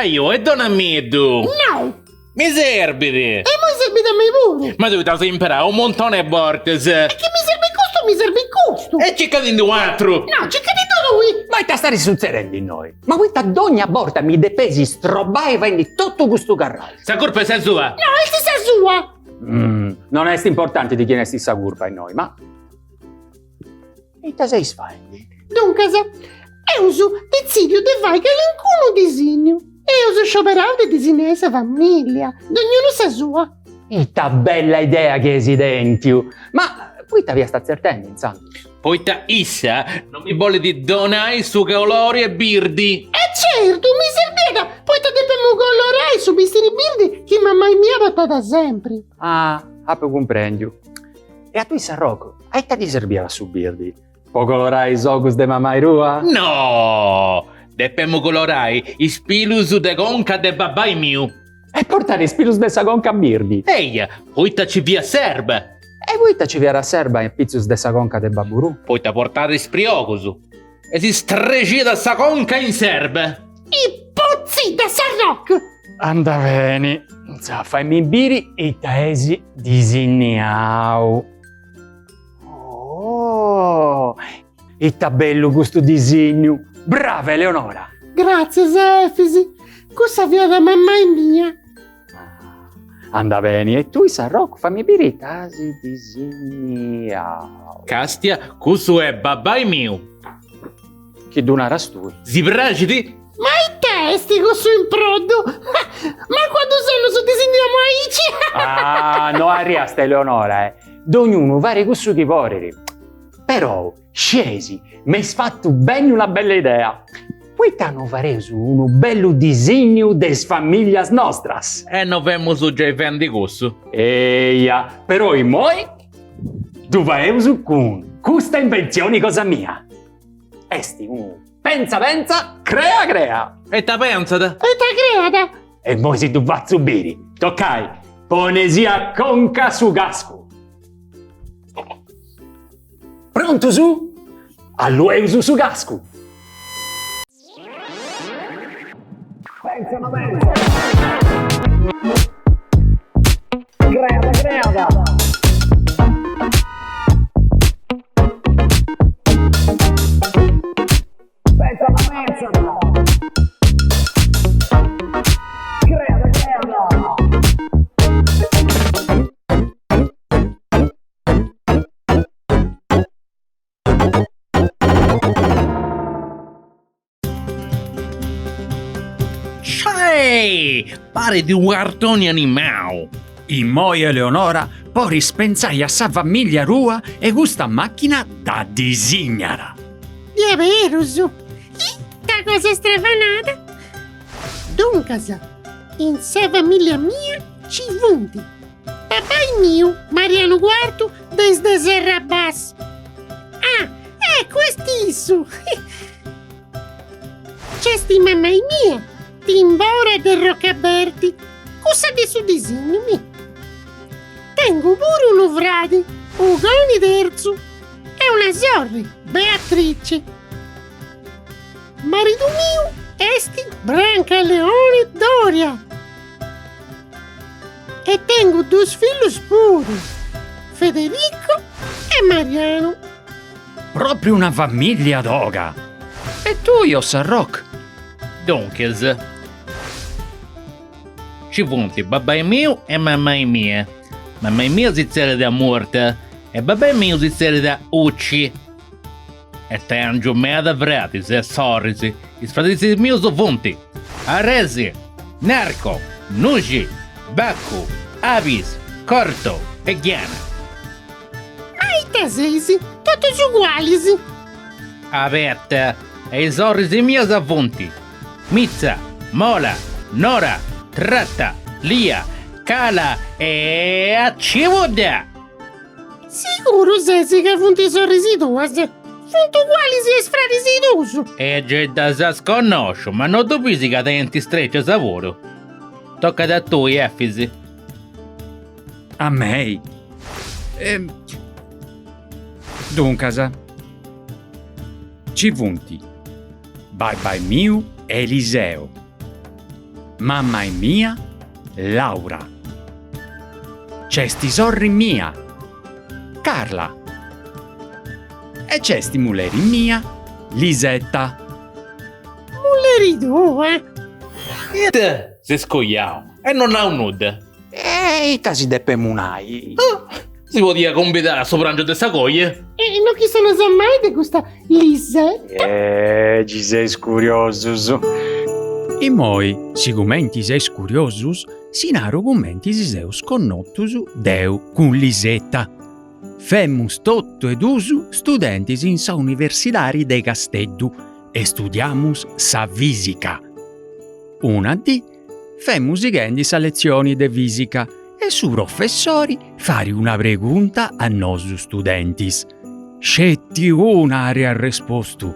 Io e donna Middu. No! Mi serbiti. E mo serve da me pure! Ma tu ti imparare un montone di volte. E che mi serve questo, mi serve questo! E ci cadi in quattro. No, ci capito lui! Ma ti sta succedendo in noi? Ma questa ad ogni volta mi depesi strobà e vendi tutto questo carrale. Sta colpa è sua. No, è stessa sua! Non è importante di chi ne stessa curva in noi, ma... E te sei sfatti? Dunque, io uso decidio di fare che l'incuno disegno. E uso scioperato di disegnare sa famiglia. Ognuno sa sua. E ta bella idea che esidentiu. Ma poi ti via sta certendo, insomma. Poi ta issa non mi vuole di donare su colori e birdi. E certo, mi serviva. Poi ti dobbiamo colorare su vestiti birdi che mamma mia ha fatto da sempre. Ah, poi comprendo. E a tu San Rocco, a te ti serviva su birdi? Può colorare i sogus de mamma rua? No! Dobbiamo colorare i spilus de conca de babai mio. E portare i spilus de sa conca a birdi? Ehi, poi ta ci via serba. E voi ci viera serba in pizzus de sa conca de baburu? Poi ta portare spriocosu. E si stregita sa conca in serba. I pozzi da San Rocco. Anda bene. Fammi biri e taesi disegnau. Oh, e ta bello questo disegno. Brava Eleonora. Grazie, Sefisi. Questa via da mamma è mia. Anda bene. E tu San Rocco, fammi biri e taesi disegnau. Castia, questo è babai mio. Che donaras tu? Zibragiti? Ma i testi questo improddo. Ma quando sono su disegniamo aici? Ah, no arriasta Eleonora, eh. D'ognuno vari questo che vorrei. Però, scesi, mi hai fatto bene una bella idea. Poi t'hanno fareso uno bello disegno des famiglie nostras. E non vemo su già i fan di questo. Eia, però in moi, tu vai su con questa invenzione cosa mia. Esti uno pensa, crea. E ta pensata? E ta creata. E mo si tu va a bere, toccai, ponesia conca su gasco. Pronto su? All'ueusu su gasco. Pensa. Creata. Pensa. Pare di un cartone animale. In moi Eleonora, poi rispensai a sa famiglia rua e questa macchina da disegnare. È vero, su. Che cosa strafanata. Dunque, in sa famiglia mia ci vundi. Papà mio, Mariano IV, desde Serra Bassa. Ah, è questo. C'è sti mamma mia. Timbora del Roccaberti, cosa di su disegno mi? Tengo pure uno frate, Ugoni Terzo, e una sorella, Beatrice. Marito mio, esti Branca Leone Doria. E tengo due figli pure, Federico e Mariano. Proprio una famiglia d'oga. E tu, io San Rocco? Dunque, ci punti babà mio e mamma mia. Mamma mia si zera da morta e babà mio si zera da ucci. E te angio me da vratis e sorrisi. I fratelli miei sono punti. Aresi, Narco, Nugi, Bacco, Avis, Corto e Ghiana. Ma i tesesi, tutti uguali, sì. Avete, e i sorrisi miei sono punti. Mizza, Mola, Nora, Tratta, Lia, Cala e Accivoda. Sicuro Sesi che funti sorrisi tuoi, funti uguali si sfrarisidoso. E già da sa sconosco, ma non tu pisi che denti streccia savoro. Tocca da tu, Effisi. A me? Dunque, ci punti. Bye mio Eliseo. mamma mia, Laura. C'esti sorri mia, Carla. E c'esti muleri mia, Lisetta. Muleri due. Te si scogliamo e non ha un nude. Eita si deppe munai. Si può dire convidare a soprangio di sagoglie? E non chi se ne sa mai di questa Lisetta? Ci sei curioso. E moi, sicumenti ses curiosus, sinaro commenti si seus connottus deu cun Lisetta. Femmus totto ed usu studentis in sa universitari de Casteddu e studiamus sa fisica. Una dì femmus igendi sa lezioni de fisica e su professori fari una pregunta a nosu studentis. Scetti una aria rispostu.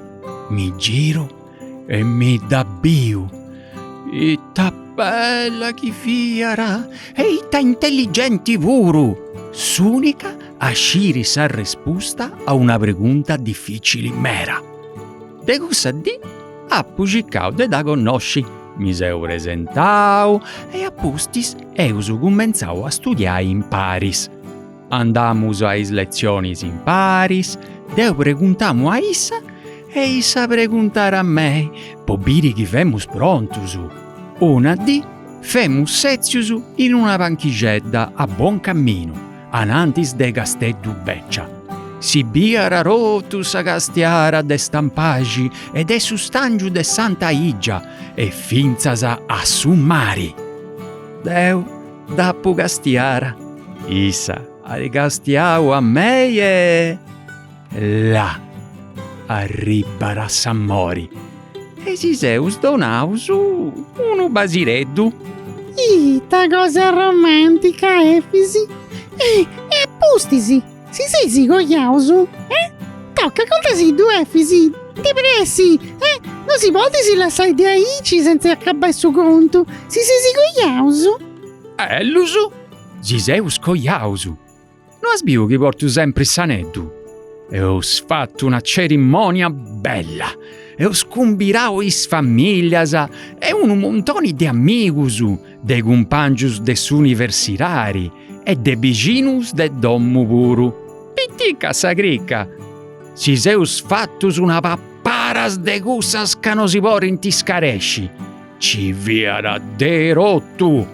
Mi giro e mi dabbiu. Itta bella chi fiara e itta intelligenti puru. S'unica a sciri sa risposta a una pregunta difficile mera. De cosa di? Appu ciccau de da conosci. Mi seu presentau e a pustis eus cumenzau a studiare in Paris. Andamus a is lezionis in Paris, deu preguntamu a issa e issa preguntare a me, po biri chi femus prontus. Una dì femus sezius in una panchigedda a buon cammino, anantis de Casteddu Beccia. Si biara rotus a castiara de stampagi e de sustangiu de Santa Igia e finzasa a summari. Deu dappu castiara, issa a ricastiau a mei e là arribara s'ammori e si seus donaus unu basireddu. Ita cosa romantica, Efisi. E appustisi. Si sei sigogliausu? Tocca contasi due, Efisi. Depressi. Non si può si lasciare di aici senza accabare su conto. Si sei sigogliausu? Ellusu, si seus cogliausu. Non asbiu che portu sempre saneddu. Eus fatto una cerimonia bella. Eus cumbirau is famiglias e un montoni de amigusu, de cumpangius de s'universitari e de vicinus de dommu puru. Pittica sa cricca. Si seus fattus una papparas de gussas ca no si por intiscaresci. Ci viara de rottu.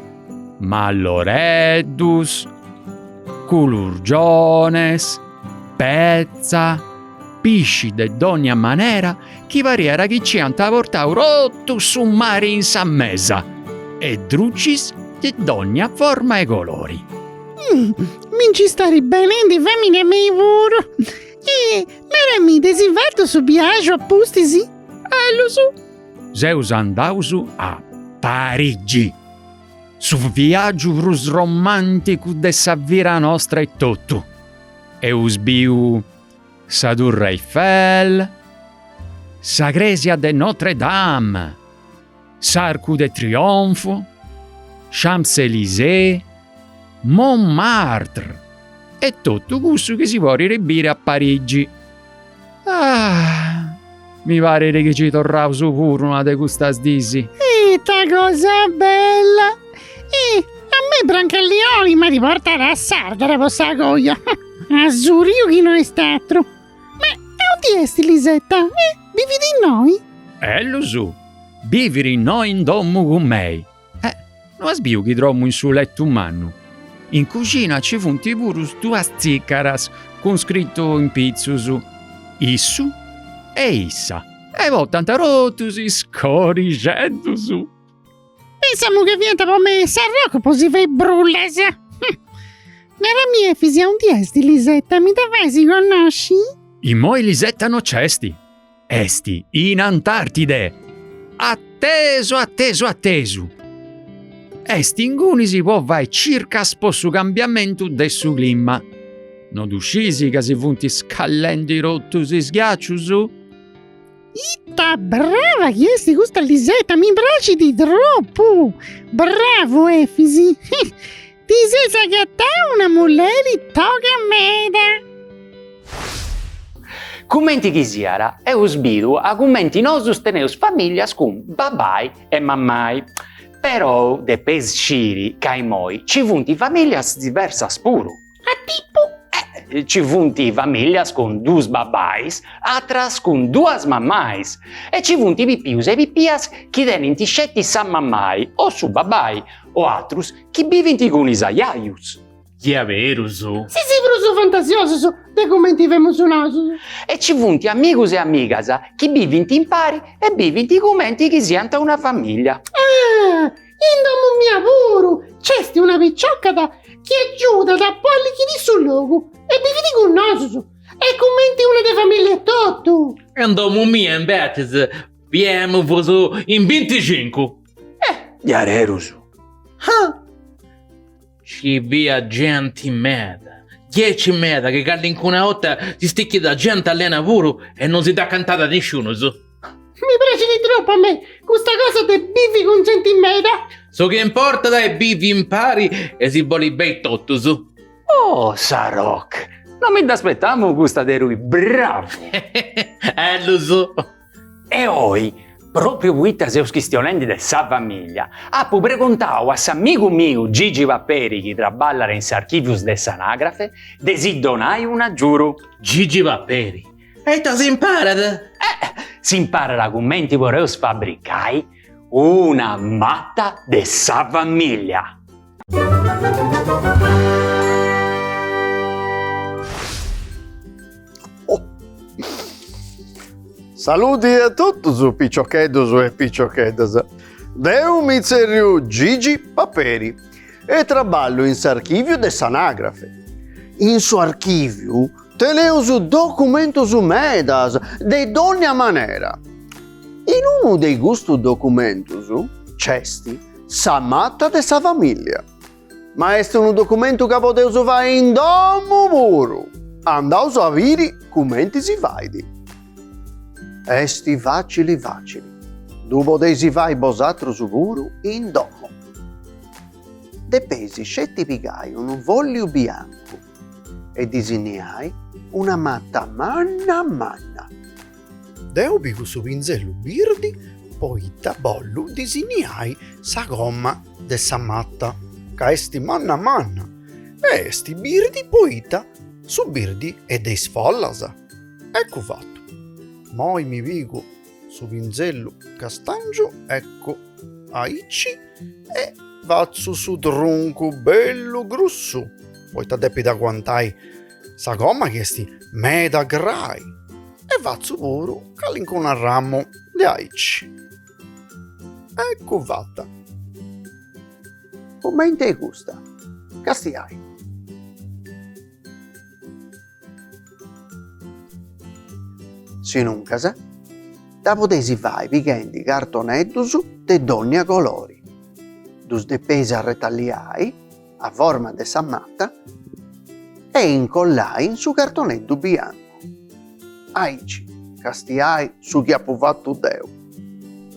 Malloreddus, culurgiones, pezza, pisci de d'ogna manera chi variera chi ci anta portau rottu su mare in sa mesa e drucis de d'ogna forma e colori. Minci stare bene di femmine mei puro. E mi desiverto su viaggio appustisi? Lo so. Seus andausu a Parigi. Su viaggio prus romanticu de sa vira nostra e tutto. Eus biu sa Tour Eiffel, sa Gresia de Notre Dame, s'Arco de Trionfo, Champs-Élysées, Montmartre e tutto questo che si può riribire a Parigi. Mi pare che ci torrau su pure una de questas disi. Ita cosa bella! E a me Brancallioni mi riportare a Sardara per sa goglia. A Zurigo chi non è stato. Ma e esti Lisetta? Vivi di noi? Lo so. Vivere noi in domo con me. Non sbio che trovo in su letto umano. In cucina ci funti pure due ziccaras con scritto in pizzusu issu e issa. E poi tanta rotusi scorrigendosu. Pensiamo che viene per me Sarroco così fai brulles. Nella mia fisia un esti Lisetta, mi dovessi conosci? I moi Lisetta no cesti. Esti in Antartide. Attesu. Esti in cui si può vai circa sposu cambiamento del suo clima. Non uscisi che si funti scallendo i rottusi sghiacciusu? Itta brava che esti questa Lisetta, mi piace di troppo. Bravo Efisi. Ti sei sagatta una mulleri toga meda. Commenti chi siara e us bidu a commenti nosus teneus famiglia con babai e mammai. Però de pesciri, caimoi, ci vunti famiglie diverse puru. A tipo, Ci vunti famiglie con dus babais, atras con duas mamais. E ci vunti pipius e pipias chi tenen tiscetti sa mamai, o su babai, o atrus chi biventi con is aiaius. Che vero, su. sì, bruso fantasioso, su, documenti vemos un oso. E ci vunti amigus e amigas chi biventi in pari e biventi commenti chi sianta una famiglia. Ah, in domo mia puru, c'esti una picciocca che aiuta da pollichi di sul logo e biviti con noso, su. E commenti una de famiglie tutto. E domo mia, invece, viemo voso in 25. Iarerusu. Ah, Ci via gente meda. 10 meda che calli in una volta si sticchi da gente a lavoro e non si dà cantata a nessuno, su. mi piace di troppo a me, questa cosa de bivi con centimeta. So che importa dai bivi in pari e si voli bei tutto, su. Oh, Sarok, non mi aspettavo questa di lui, bravo! Lo so. E oi, proprio questa seus questionendi de sa famiglia, appu preguntau a s'amigu miu Gigi Vapperi chi traballa in s'archivius de s'anagrafe, de si donai una giuro. Gigi Vapperi. E te si impara? Si impara da commenti voreus fabbricai una matta de sa famiglia. Saluti a tutti, piccioccheddos e piccioccheddas. Deu mi zeriu Gigi Paperi e trabalho in s'archivio de s'anagrafe. In suo archivio teneus documentos medas de ogni manera. In uno dei gusti documentos c'esti sa matta de sa famiglia. Ma è un documento che poteus fare in domo puru. Andaus a viri commenti si vaidi. Esti facili. Dopo desi vai bosatro su puru in domo. De pesi scetti pigai un voglio bianco e disegnai una matta manna. Deu bigu su pinzello birdi, poi tabollu disegnai sa gomma de sa matta, ca esti manna. E esti birdi poita su birdi e dei sfollasa. Ecco fatto. Moi mi vigo su pinzello castangio, ecco aici, e vazzo su tronco bello grosso. Poi t'adeppi da quantai sa gomma che sti meda grai. E vazzo pure calinco un ramo di aici. Ecco fatta. Come te gusta? Castiai. Se non casa, da potesi fai pighendi cartonettus de donnia colori. Dus de pesi arretagliai a forma de sa matta e incollai in su cartonetto bianco. Aici, castiai su chi appu fatto Deu.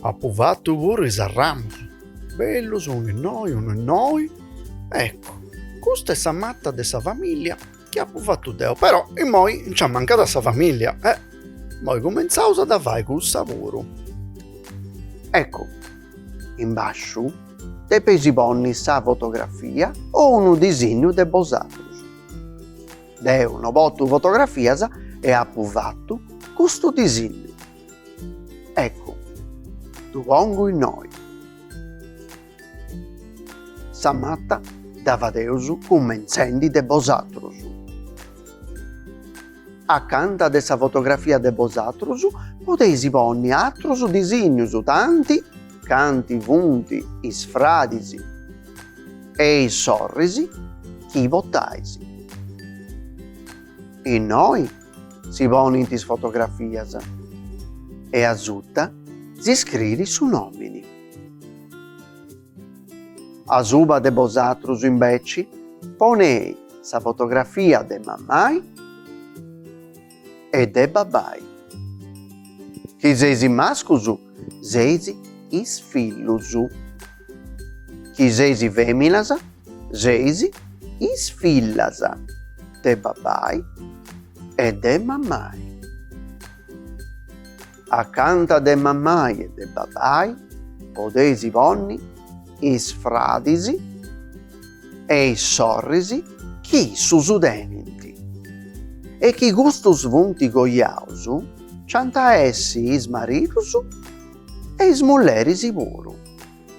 Appu fatto pure sa ramos. Bello sono noi. Ecco, questa è sa matta de sa famiglia che appu fatto Deu. Però in moi non c'ha mancata sa famiglia, Poi cominciamo a fare col sapore. Ecco, in basso te pesi ponni sa fotografia o un disegno de bosatrus. Deu no botto fotografia e appu fatto questo disegno. Ecco, tu pongo in noi. Sa matta dava Deus commencendi de bosatrus. Accanto de sa fotografia de bosatrus potesi ponni atros disegnos tanti, canti vunti, isfradisi e i sorrisi chi votaisi. E noi si poni tis fotografias e a zutta si scrivi su nomini. A suba de bosatrus invece ponei sa fotografia de mammai e de babai. Chi sesi mascusu, sesi is fillusu. Chi sesi feminasa, sesi is fillasa. De babai e de mammai. Accanto de mammai e de babai, potesi ponni is fradisi e is sorrisi chi susudenenti. E chi gustus vunti goiausu, cianta essi is maridusu e is mullerisi puru.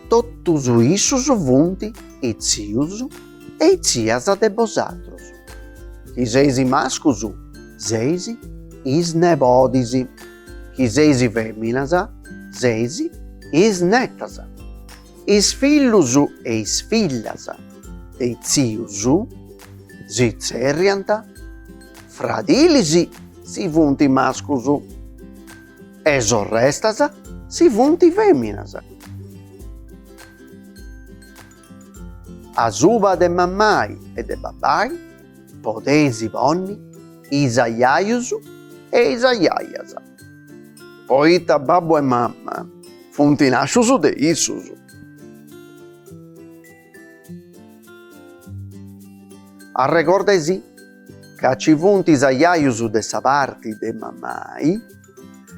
Tottusu issusu vunti i ziusu e i ziasa de bosatrusu. Chi seisi mascusu, seisi is nebodisi. Chi seisi femminasa, seisi is nettasa. Is fillusu e is fillasa de ziusu si zerrianta, fradilisi si vunti mascusu e sorrestasa si vunti femminasa. A suba de mammai e de babbai podesi bonni isaiaiusu e isaiaiasa. Poita babbo e mamma funti nasciusu de issusu. Arrecordesi ca ci funti isaiaiusu de sa parti de mammai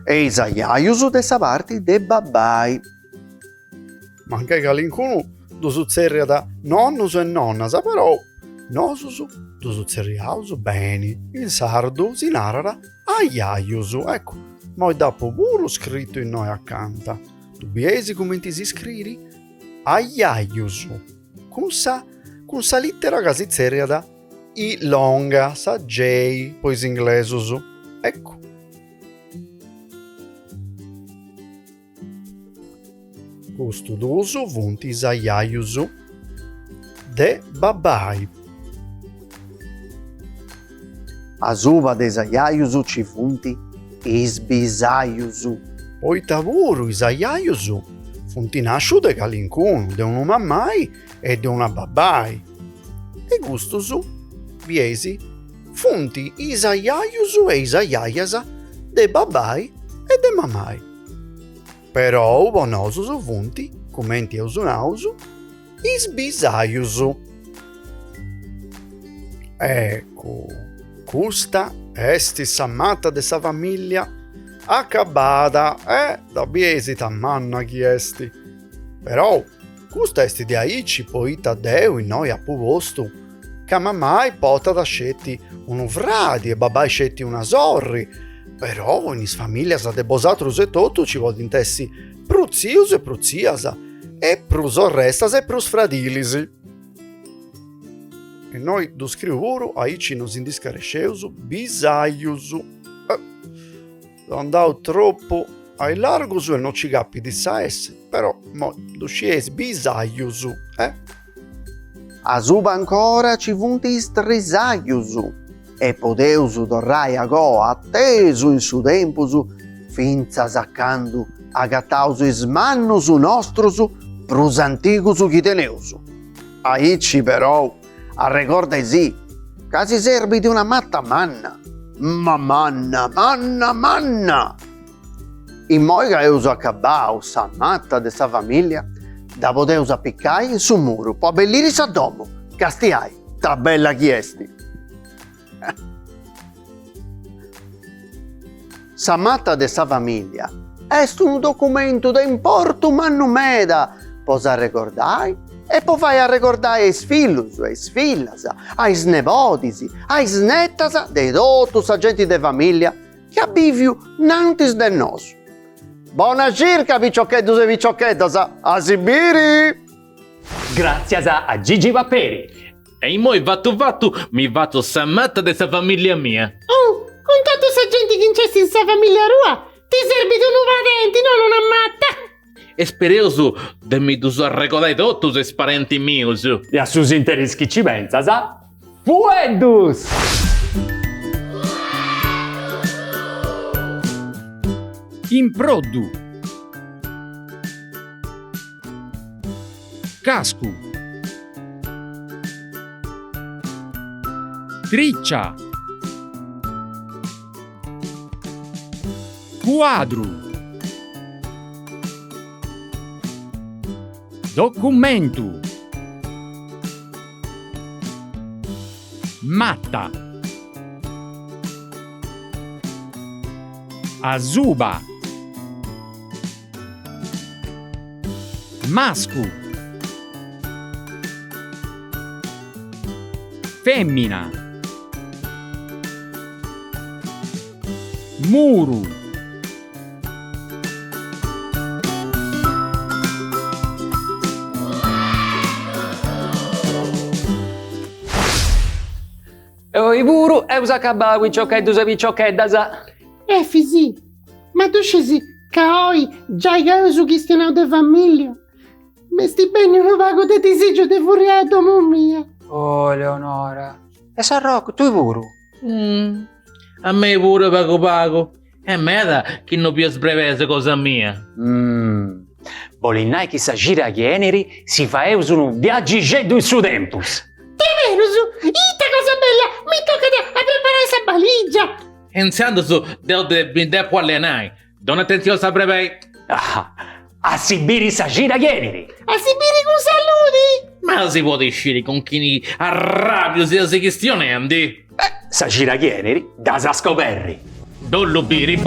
e isaiaiusu de sa parti de babbai. Ma anche calincunu du suzzerriata nonnusu e nonnasa, però nosusu du suzzerriausu beni. In sardu si narrara aiaiusu. Ecco, moi dappo puru scritto in noi accanta. Tu biesi come ti si scrivi? Aiaiusu. Con sa littera che si zerriata i longa, sa J, poi si inglesusu. Ecco. Custu dusu vunti isaiaiusu de babbai. A suba de isaiaiusu ci funti is bisaiusu. Poi tavuru isaiaiusu funti nasciu de calincunu, de unu mammai e de una babbai. E gustusu viesi funti isaiaiusu e isaiaiasa de babbai e de mammai. Però bonosusu vunti, commenti ausunausu, is bisaiusu. Ecco, custa esti s'ammata de sa famiglia accabada, da biesi manna chi esti. Però, custa esti di aici poita deu in noi appu postu, ca mammai potata scetti unu fradi e babai scetti una sorri. Però in is famiglia de bosatrus e totu ci vodintessi pruzius e pruziasa e prus orrestas e prus fradilisi. E noi du scriu puru aici nos indiscaresceusu bisaiusu. Andau troppo ai largusu e non ci capi di sa esse, però mo du sciesi bisaiusu, A suba ancora ci vunti is trisaiusu. E podeusu torrai ago attesu in su tempusu, finza saccandu agattausu is mannusu nostrusu prus antigusu chi teneusu. Aici però arrecordesi ca si serbi di una matta manna. Ma manna! In moi ca eusu accabau sa matta de sa famiglia, da podeusu appiccai in su muru, po abbelliri sa domo, castiai, tra bella chiesti. Sa matta de sa famiglia est un documento de importu mannu meda, posa recordai e po fai a recordai is fillus e is fillasa, a is nebodisi, a is nettasa de totu sa gente de famiglia che abiviu nantis de nosu. Bona circa, piccioccheddus e piccioccheddas, a Sibiri! Grazie a Gigi Paperi. E moi vattu mi vattu s'ammata de sa famiglia mia. Oh, con tutta sa gente che incesti in sa famiglia rua, ti servi di un parenti, non una matta. E spereusu de mi dus arrecordai totus es parenti mius. E a sus interis chi ci pensa, sa? Fueddus! Improddu. Cascu. Triccia. Quadru. Documentu. Matta. Azuba. Mascu. femmina. Muru. I puru e usa cabba piccioccheddus e piccioccheddasa. Fisi, ma tu scesi caoi già i su cristiano de famiglia. Mi sti bene un vago de disegno de furiato mia. Oh, Leonora. E Sarroc, tu i puru? A me pure pago. E meda che non più sbrevese cosa mia. Volinnai che sa gira chieneri si fa un viaggi geddu in su tempus. Te vero su, ita cosa bella, mi tocca a preparare sta valigia. Iniziando su de allenai. Dona attenzione a breve. A Sibiri sa gira chieneri. A Sibiri con saluti. Ma si può uscire con chi arrabbio si questionandi? Sa gira chieneri da sa scoperri. Bollo biri.